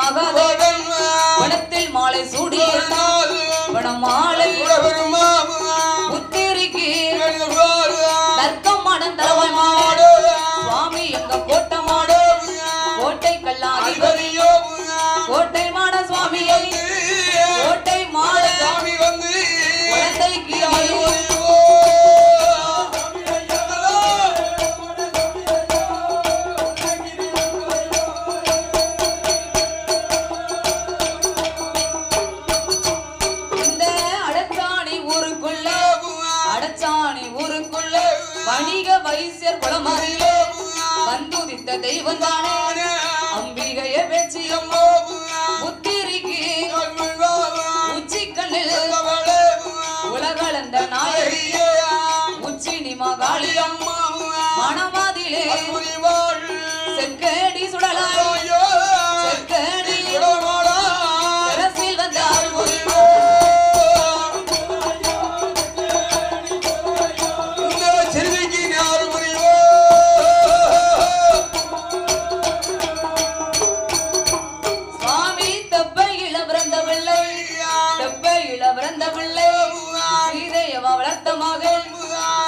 மகாதேவன் வனத்தில் மாலை சூடியிருந்தால் வனமாலை புத்திரிக்கு தர்க்கம் மனம் தரவன் சுவாமி எங்க கோட்டை மாடு கோட்டை கல்லாதிபதியோ கோட்டை மாட சுவாமியை கோட்டை மாட சுவாமி வந்து குழந்தைக்கு வணிக வைசியர் குளமதிலே வந்துதித்த தெய்வம் தானே அம்பிகைய பேச்சியம்மோ புத்திரிக்கு உச்சிக்கண்ணில் உலகளந்த நாயகியே உச்சினி மகாளியம்மா மணவாதிலே செக்கடி சுடலாய் செக்கடி சரசில் வந்தார்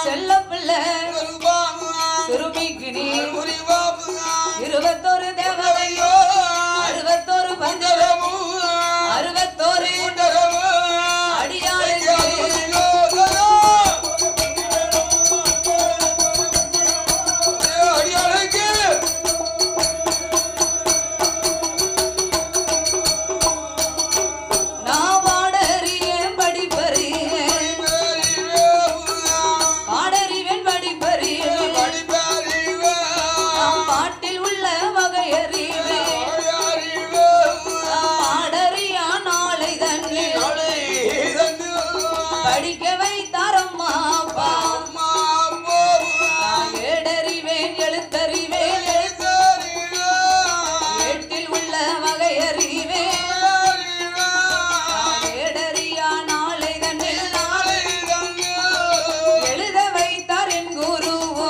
செல்ல பிள்ளை சிறுமிக்கு நீ 21 தேவதையோ 61 பஞ்சகமோ 61 அடியாளுக்கு படிக்க வைத்தாரம்மா ஏடறிவேன் எழுத்தறிவேன் ஏட்டில் உள்ள வகையறிவேன் ஏடறியா நாளை தன்னில் எழுத வைத்தார் என் குருவோ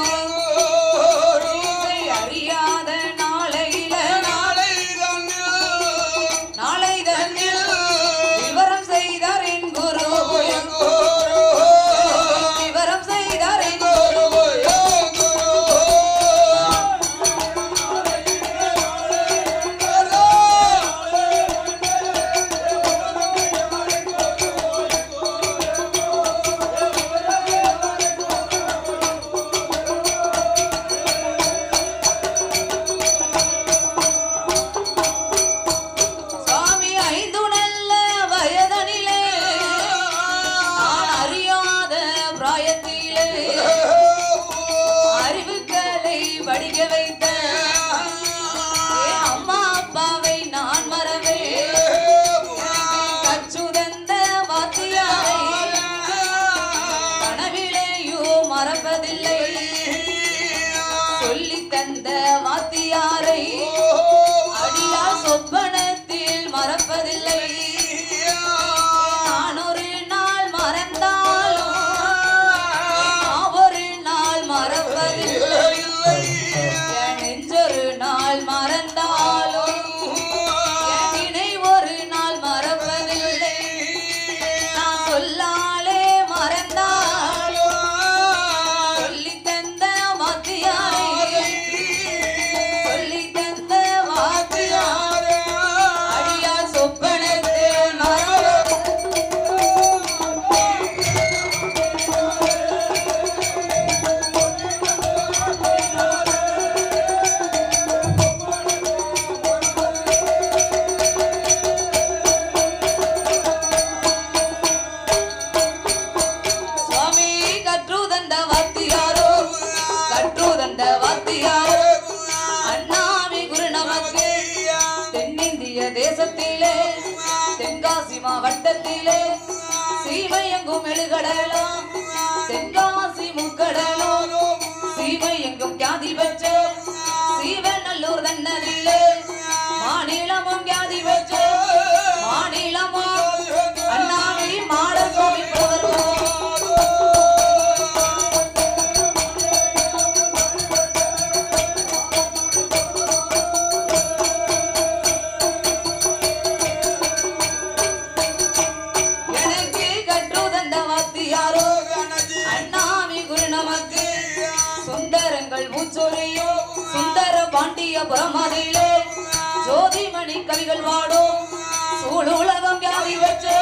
அறியாத நாளையில நாளை தன்னில் விவரம் செய்தார் என் குரு அறிவுகளை படிக்க வைத்த அம்மா அப்பாவை நான் மறவே கச்சுதந்த வாத்தியாரை கனவிலேயோ மறப்பதில்லை சொல்லி தந்த வாத்தியாரை அடியா சொப்பனத்தில் மறப்பதில்லை நான் ஒரு நாள் மறந்தாலும் நெஞ்சொரு நாள் மறந்தாலும் நினை ஒரு நாள் மறப்பதில்லை நான் சொல்லாலே மறந்தாலும் சொல்லி தந்த வாத்தியாரை சொல்லி தந்த வாத்தியாரை அடியா சொப்பனத்தில் மறப்ப அண்ணாவி குரு நமக்கு தென்னிந்திய தேசத்திலே தென்காசி மாவட்டத்திலே சீமையெங்கும் எழுகடலாம் தென்காசி முக்கடலாம் சீமையெங்கும் கியாதி பெற்ற சீவநல்லூர் தன்னதிலே மாநிலமும் கியாதி பெற்ற மாநிலமும் அண்ணாவி மாட சுவாமி சுந்தரங்கள் பூச்சொலியும் சுந்தர பாண்டிய புறமதிலே ஜோதிமணி கவிகள் வாடும் சூழுலகம் யாவி வச்சு